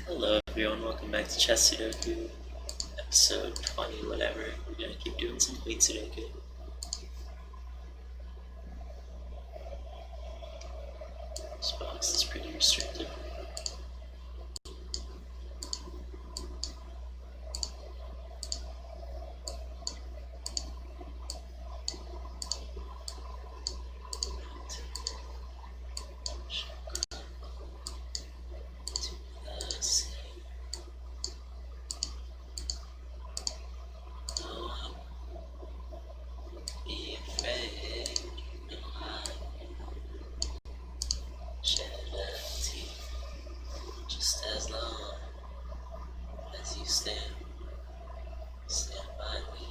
Hello everyone, welcome back to Chess Sudoku, episode 20 whatever. We're gonna keep doing some weight Sudoku. This box is pretty restricted. Just as long as you stand by me.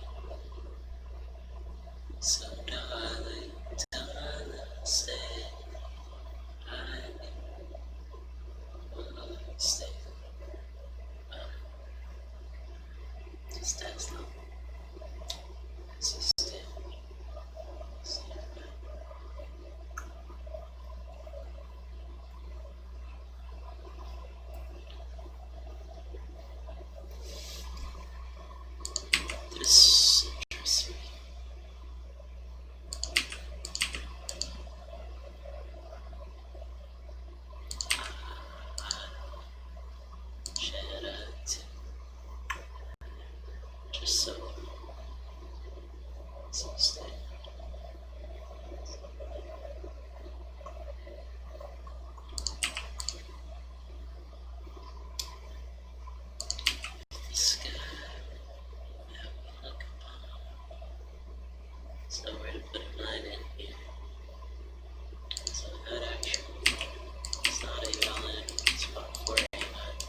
So darling, stay by me. Stay just as long as you stand by me. This interests me. Just so stay. The sky that we look upon. There's nowhere to put a line in here. So that actually is not a valid spot for a line.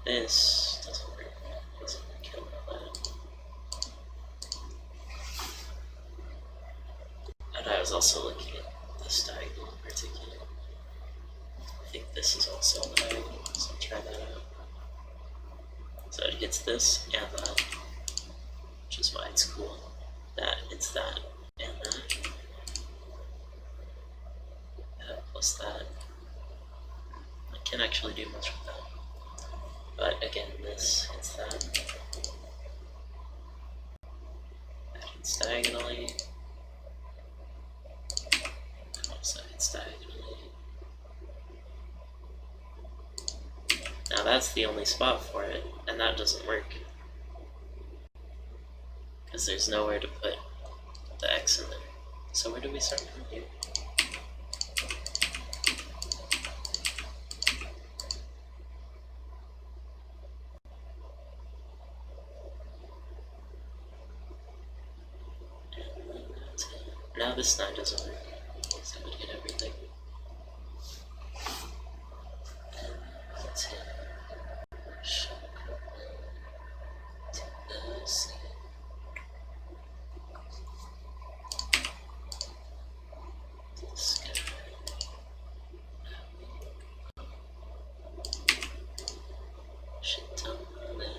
This doesn't work. It doesn't kill the line. And I was also looking at this diagonal in particular. I think this is also a diagonal, so I'll try that out. So it hits this and that, which is why it's cool. That hits that and that. That plus that. I can't actually do much with that. But again, this hits that. That hits diagonally. That also hits diagonally. Now that's the only spot for it, and that doesn't work. Because there's nowhere to put the X in there. So where do we start from here? Now this 9 doesn't work, so I would hit everything. And let's hit to the sea. To the sky. Shit ton of that.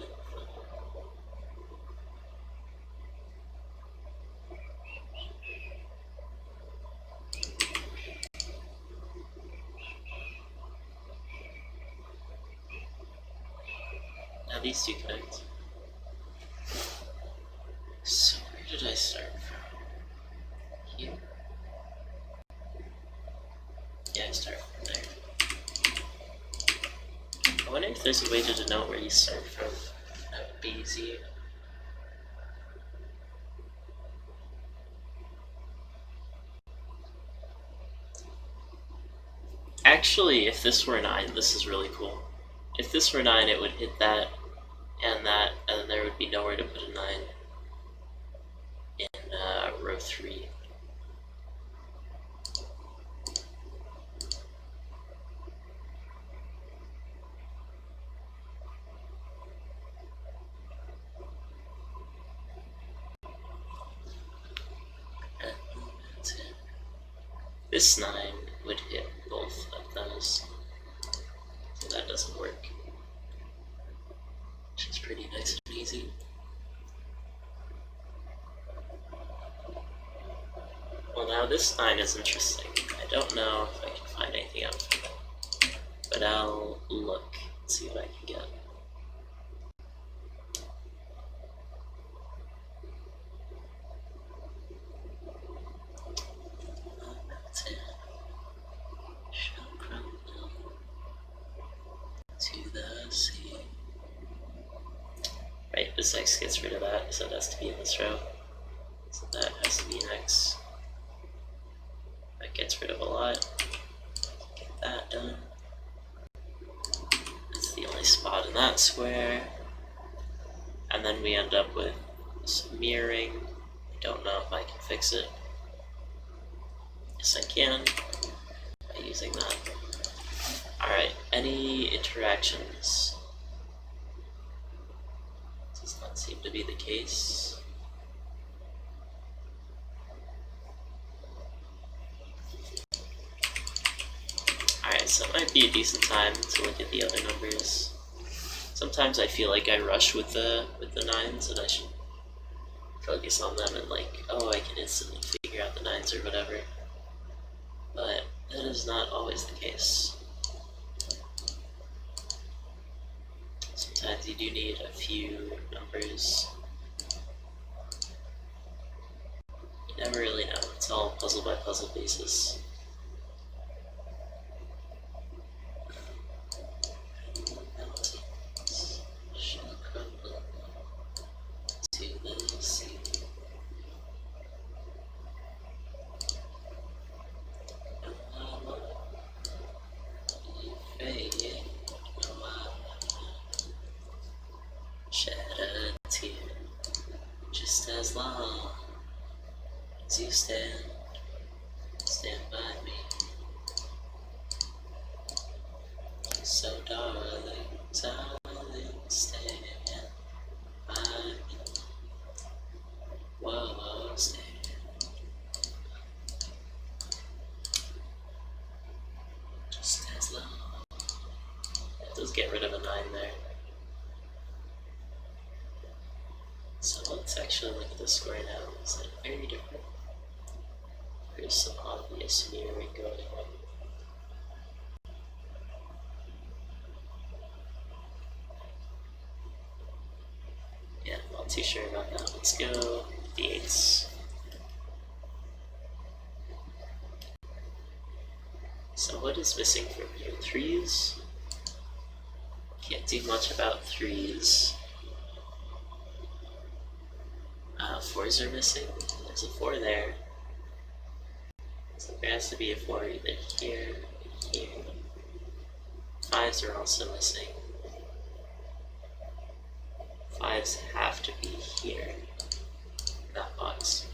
Now these two connect. So where did I start from? Here? Yeah, I start from there. I wonder if there's a way to denote where you start from. That would be easy. Actually, if this were 9, this is really cool. If this were 9, it would hit that, and there would be nowhere to put a 9 in row 3. And that's it. This 9 would hit both of those, so that doesn't work. Which is pretty nice and easy. now this 9 is interesting. I don't know if I can find anything out from it, but I'll look and see what I can get. To the sea. Right, this X gets rid of that, so it has to be in this row. So that has to be an X. That gets rid of a lot. Get that done. That's the only spot in that square. And then we end up with some mirroring. I don't know if I can fix it. Yes, I can by using that. Alright, any interactions? Does not seem to be the case. Alright, so it might be a decent time to look at the other numbers. Sometimes I feel like I rush with the 9s and I should focus on them and like, oh, I can instantly figure out the 9s or whatever. But that is not always the case. Sometimes you do need a few numbers. You never really know. It's all puzzle by puzzle basis. Shed a tear, just as long as you stand by me. So darling, stand by me. Whoa, stand. Just as long. It does get rid of a 9 there. So let's actually look at the square now. Is that very different? There's some obvious mirroring going on. Yeah, I'm not too sure about that. Let's go with the 8s. So what is missing from here? 3s? Can't do much about 3s. 4s are missing. There's a 4 there. So there has to be a 4 either here or here. 5s are also missing. 5s have to be here. That box.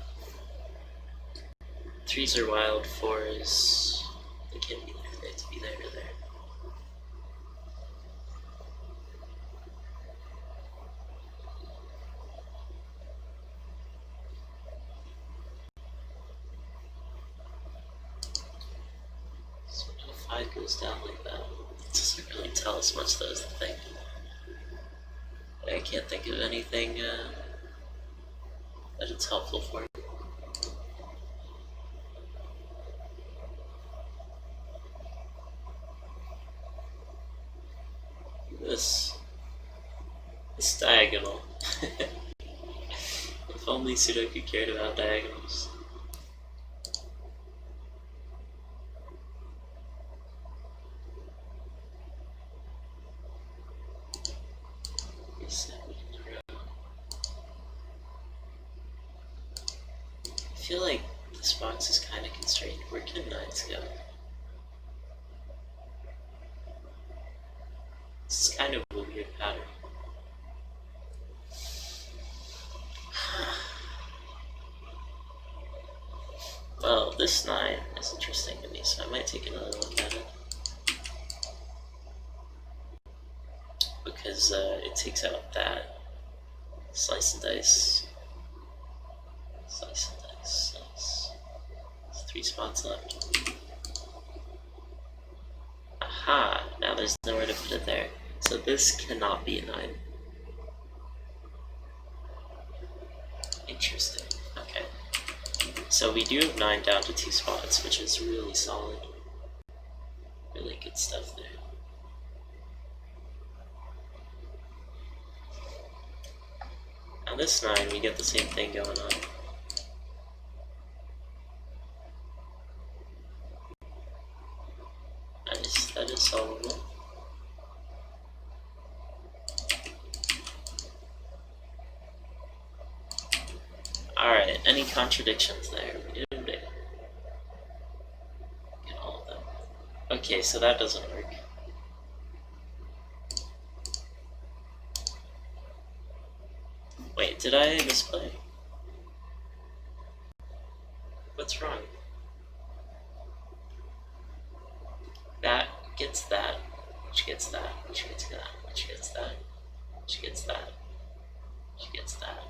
3s are wild. 4s, they can't be there. They have to be there or there. Goes down like that. It doesn't really tell us much, though, is the thing. I can't think of anything that it's helpful for. This diagonal. If only Sudoku cared about diagonals. I feel like this box is kind of constrained. Where can 9s go? This is kind of a weird pattern. Well, this 9 is interesting to me, so I might take another look at it. Because it takes out that slice and dice. Slice and dice. There's 3 spots left. Aha! Now there's nowhere to put it there. So this cannot be a 9. Interesting. Okay. So we do have 9 down to 2 spots, which is really solid. Really good stuff there. On this 9, we get the same thing going on. Nice, that is solvable. Alright, any contradictions there? Get all of them. Okay, so that doesn't work. Wait, did I misplay? What's wrong? That gets that, which gets that, which gets that, which gets that, which gets that, which gets that.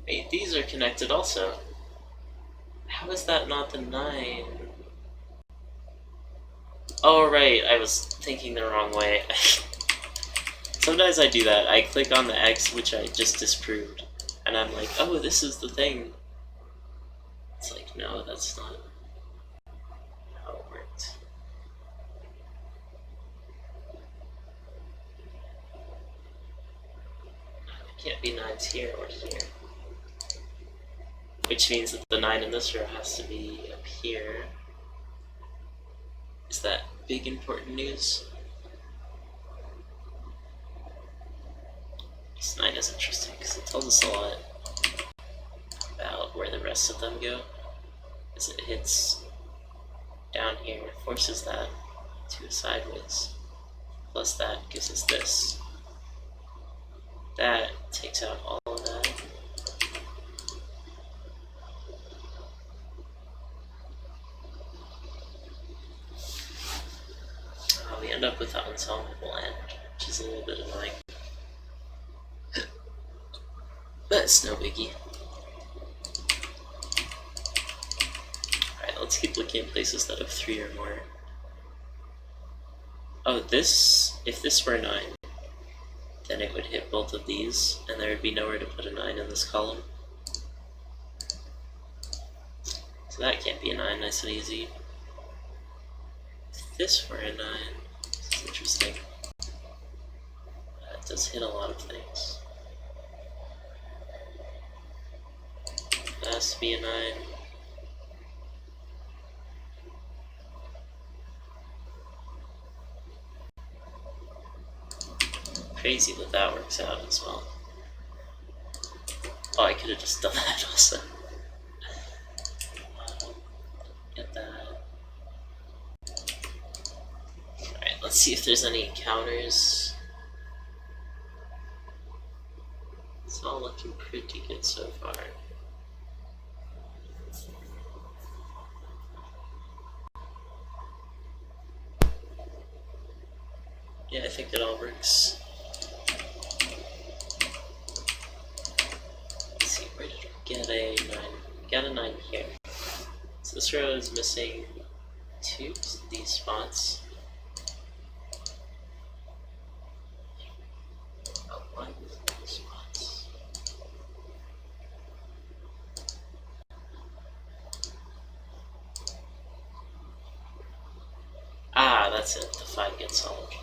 Wait, these are connected also. How is that not the 9? Oh, right, I was thinking the wrong way. Sometimes I do that. I click on the X, which I just disproved, and I'm like, oh, this is the thing. It's like, no, that's not how it worked. It can't be 9s here or here. Which means that the 9 in this row has to be up here. Is that big important news? This 9 is interesting because it tells us a lot about where the rest of them go. As it hits down here, forces that to a sideways. Plus that gives us this. That takes out all of that. We end up with the unsolvable end, which is a little bit annoying. But it's no biggie. Alright, let's keep looking at places that have 3 or more. Oh, this, if this were a 9, then it would hit both of these, and there would be nowhere to put a 9 in this column. So that can't be a 9, nice and easy. If this were a 9, this is interesting. That does hit a lot of things. That has to be a 9. Crazy that that works out as well. Oh, I could have just done that also. Get that. Alright, let's see if there's any counters. It's all looking pretty good so far. Yeah, I think it all works. Let's see, where did we get a 9? We got a 9 here. So this row is missing 2 of these spots. Oh, 1 of these spots. Ah, that's it. The 5 gets solid.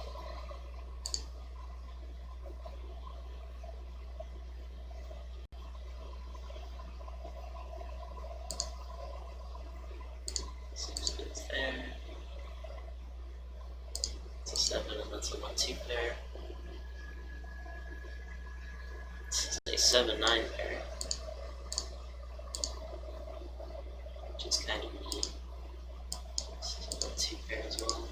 That's a 1-2 pair. This is a 7-9 pair, which is kind of neat. This is a 1-2 pair as well.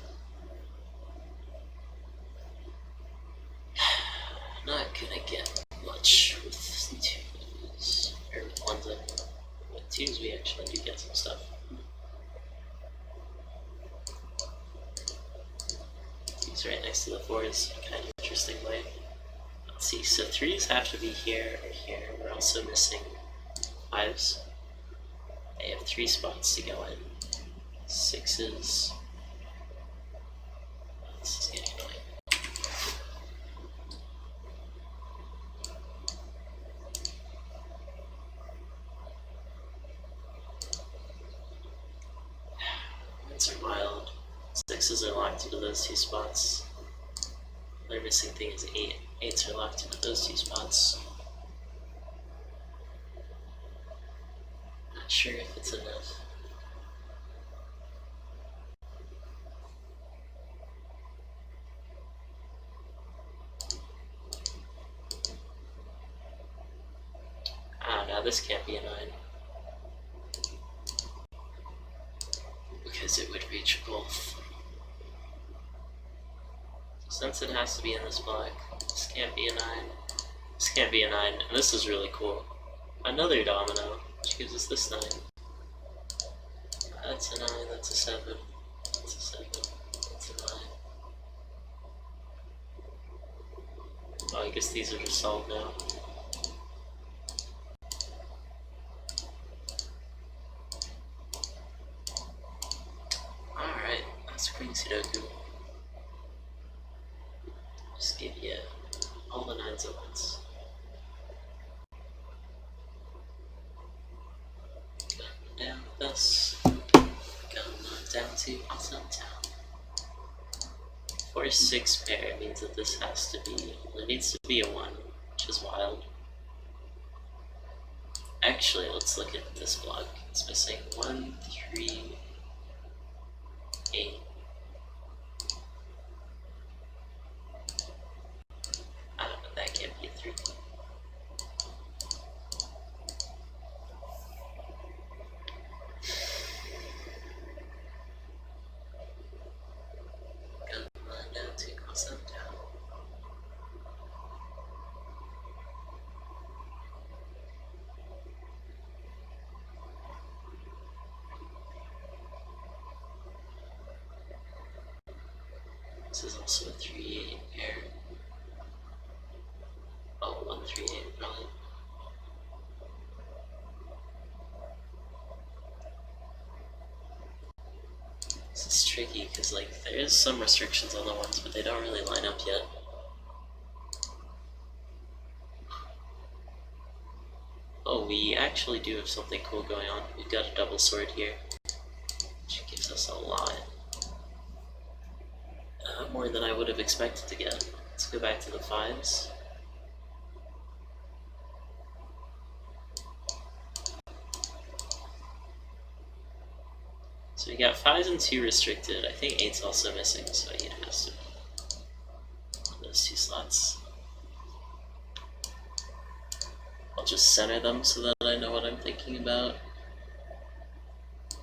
Not gonna get much with 2s, or with 1s. With 2s, we actually do get some stuff. Right next to the 4s, kind of interesting way. Let's see, so 3s have to be here or here. We're also missing 5s. They have 3 spots to go in. 6s. This is getting annoying. 6s are locked into those two spots. Their missing thing is 8. 8s are locked into those two spots. Not sure if it's enough. Ah, now this can't be a 9. Because it would reach both. Since it has to be in this block, this can't be a 9. This can't be a 9, and this is really cool. Another domino, which gives us this 9. That's a 9, that's a 7, that's a 7, that's a 9. Oh, I guess these are just solved now. Alright, that's a green Sudoku. Just give you all the 9s at once. Gun down with us. Gun down to awesome town. 4-6 pair means that this has to be, there needs to be a 1, which is wild. Actually, let's look at this block. It's missing 1, 3, 8. I don't know, that can't be a 3. Gun down to awesome town. This is also a 3-8 pair. Oh, 1-3-8 probably. This is tricky because like there is some restrictions on the 1s, but they don't really line up yet. Oh, we actually do have something cool going on. We've got a double sword here, which gives us a lot. More than I would have expected to get. Let's go back to the 5s. So we got 5s and 2 restricted. I think 8's also missing, so 8 has to be on those 2 slots. I'll just center them so that I know what I'm thinking about.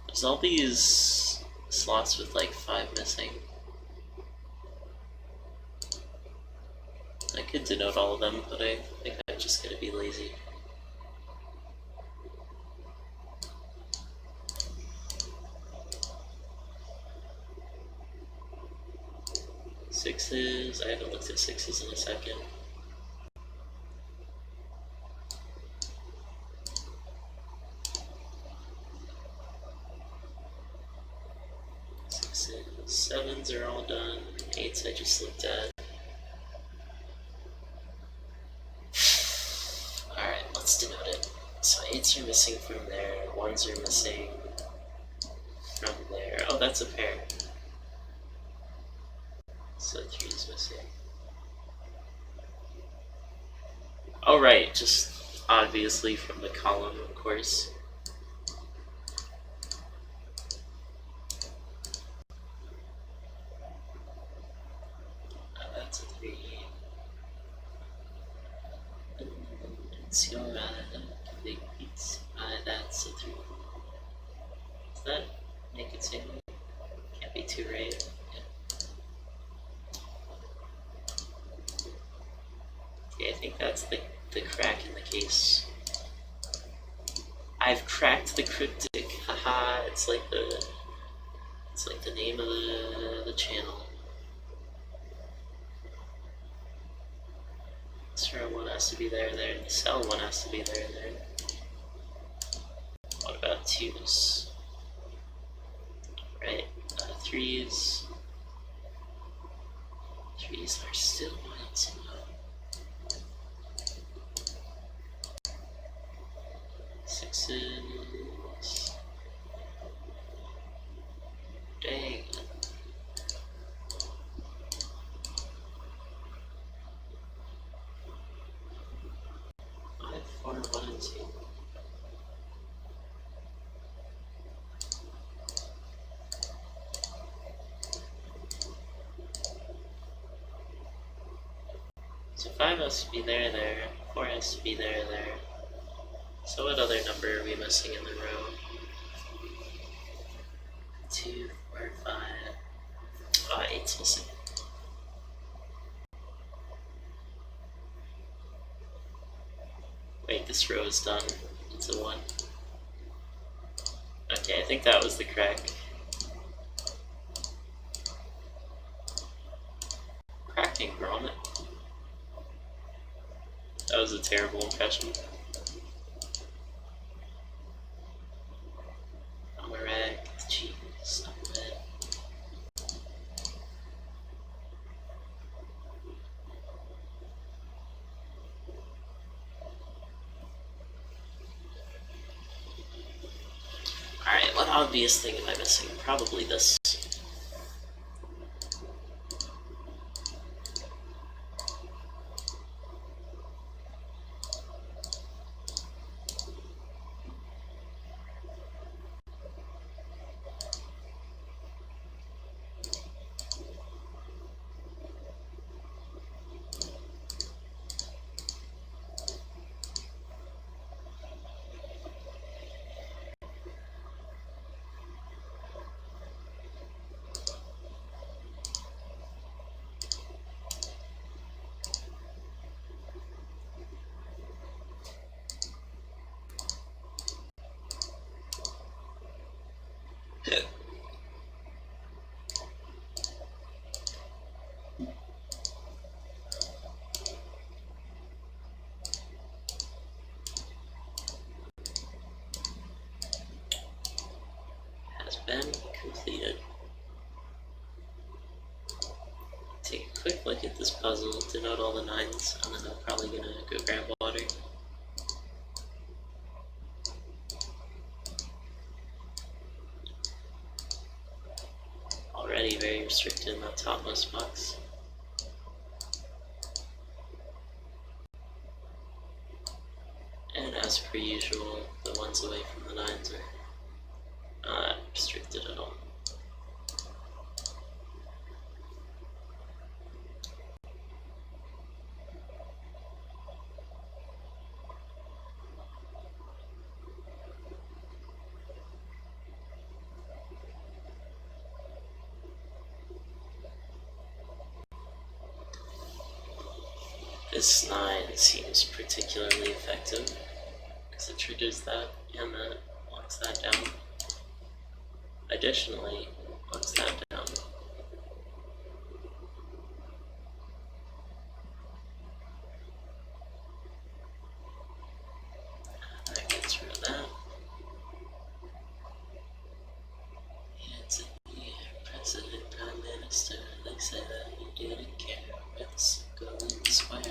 There's all these slots with like 5 missing. I could denote all of them, but I think I'm just gonna be lazy. Sixes, I haven't looked at 6s in a second. Sixes, 7s are all done. 8s I just looked at. Alright, let's denote it. So 8s are missing from there, 1s are missing from there. Oh, that's a pair. So 3's missing. Oh right, just obviously from the column, of course. That's a 3. It's your big pizza. That's a 3. Does that make it same? Can't be too right. Okay, I think that's the crack in the case. I've cracked the cryptic. Haha, it's like the name of the channel. Sure, 1 has to be there, and the cell 1 has to be there, and there. What about 2s? Right, 3s. 3s are still wild somehow. 6s. Dang. 2. So 5 has to be there, 4 has to be there. So what other number are we missing in the row? 2, 4, 5. Oh, 8's missing. Wait, this row is done. It's a 1. Okay, I think that was the crack. Cracking grommet. That was a terrible impression. I'm a rag. Jeez, I'm red. Alright, what obvious thing am I missing? Probably this. Has been completed. Take a quick look at this puzzle, denote all the 9s, and then I'm probably gonna go grab water. Already very restricted in that topmost box. And as per usual, the ones away from the 9s are not restricted at all. This 9 seems particularly effective because it triggers that and that locks that down. Additionally, locks that down. That gets rid of that. It's in the air, President, Prime Minister, they say that you didn't care. Let's go in the square.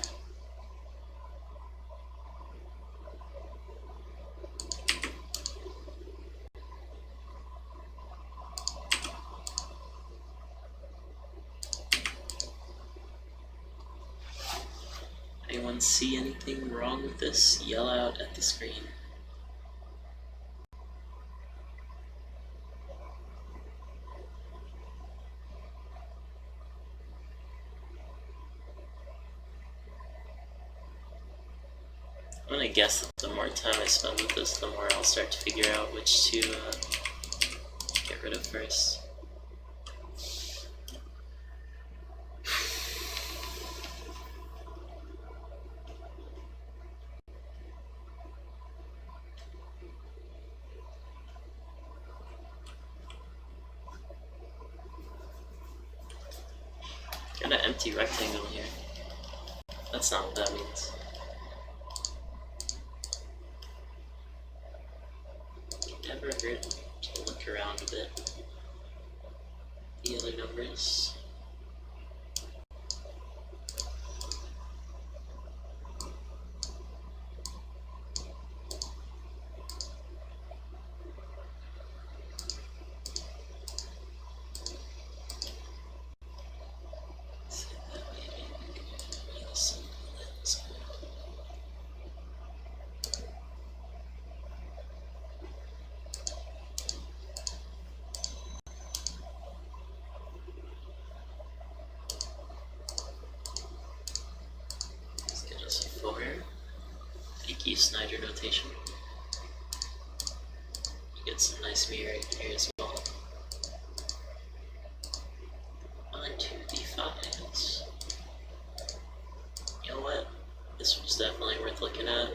Anyone see anything wrong with this? Yell out at the screen. I'm gonna guess that the more time I spend with this, the more I'll start to figure out which to get rid of first. Got an empty rectangle here. That's not what that means. Never hurt to look around a bit. The other numbers. cheeky Snyder notation. You get some nice mirroring here as well. Onto the 5s. You know what? This was definitely worth looking at.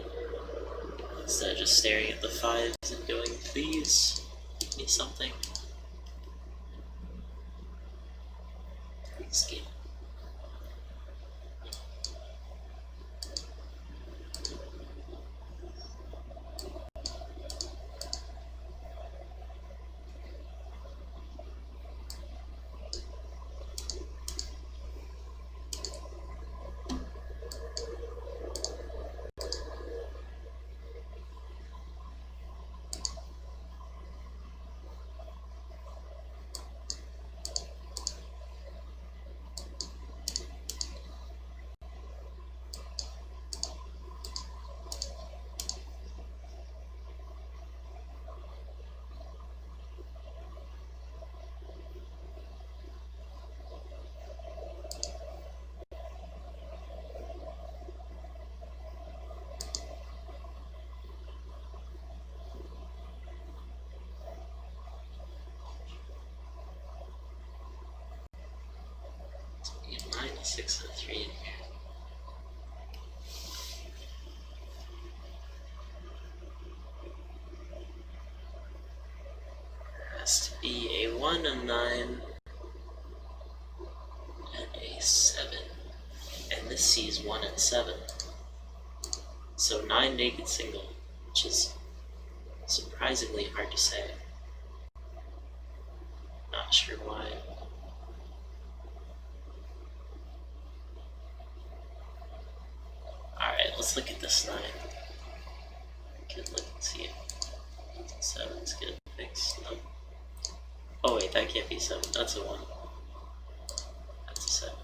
Instead of just staring at the 5s and going, please, give me something. Please give. A 6 and a 3 in here. Has to be a 1, a 9, and a 7. And this sees 1 and 7. So 9 naked single, which is surprisingly hard to say. Not sure why. Alright, let's look at this 9. Good look and see it. 7's good. Fixed. Nope. Oh wait, that can't be 7. That's a 1. That's a 7.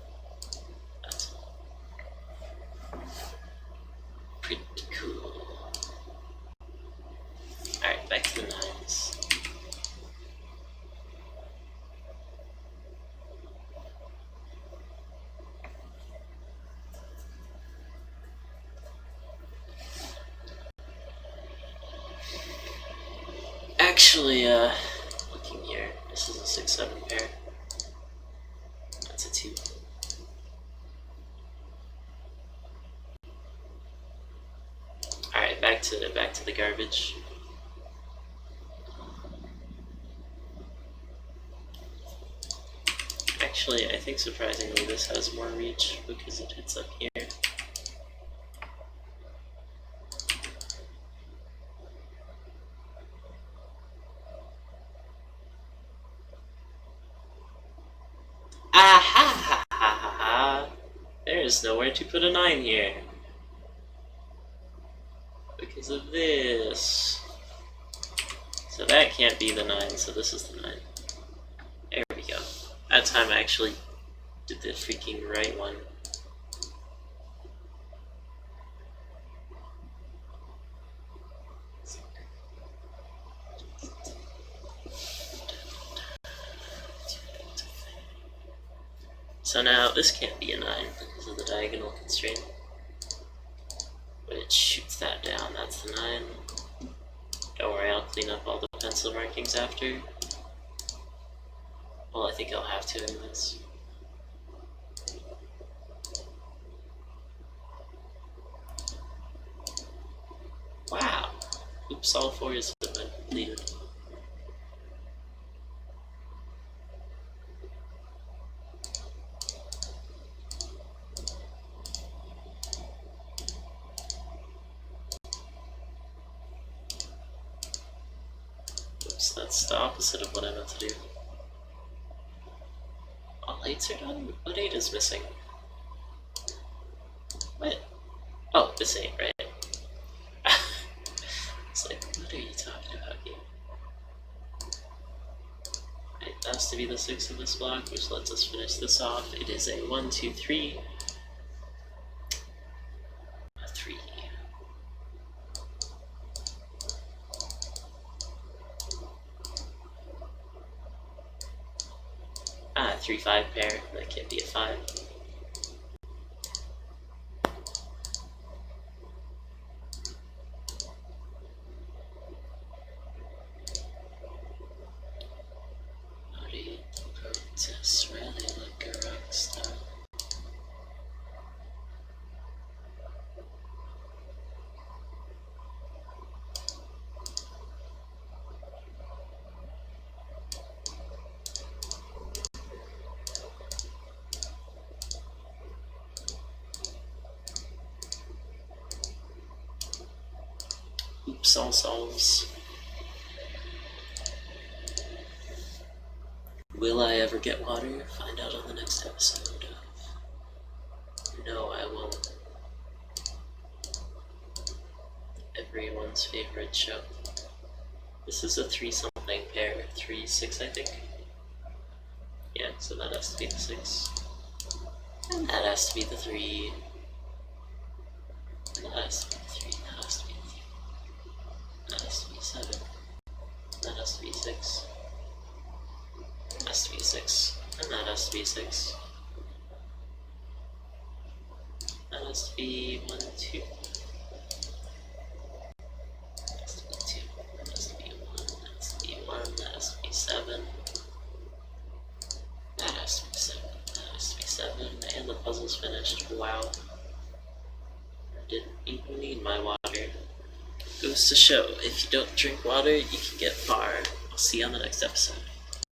That's a 1. Pretty cool. Alright, back to the 9s. Actually, looking here, this is a 6-7 pair. That's a 2. Alright, back to the garbage. Actually, I think surprisingly this has more reach because it hits up here. Aha! Ha ha ha ha! There's nowhere to put a 9 here. Because of this. So that can't be the 9, so this is the 9. There we go. That time I actually did the freaking right one. So now this can't be a 9 because of the diagonal constraint. But it shoots that down, that's the 9. Don't worry, I'll clean up all the pencil markings after. Well, I think I'll have to anyways. Wow! Oops, all 4s have been completed. Oops, that's the opposite of what I meant to do. All 8s are done? What 8 is missing? What? Oh, this 8, right? It's like, what are you talking about here? Right, that has to be the 6 of this block, which lets us finish this off. It is a 1, 2, 3. A 3. Ah, 3-5 pair. That can't be a 5. Oops, all solves. Will I ever get water? Find out on the next episode of No, I Won't. Everyone's favorite show. This is a 3-something pair. 3, 6, I think. Yeah, so that has to be the 6. And that has to be the 3. And that has to be the 3. That has to be the 3. That has to be 7. That has to be 6. That has to be 6. And that has to be 6. That has to be 1, 2. That has to be 2. That has to be 1. That has to be 1. That has to be 7. That has to be 7. That has to be 7. And the puzzle's finished. Wow. I didn't even need my water. Goes to show, if you don't drink water, you can get far. I'll see you on the next episode.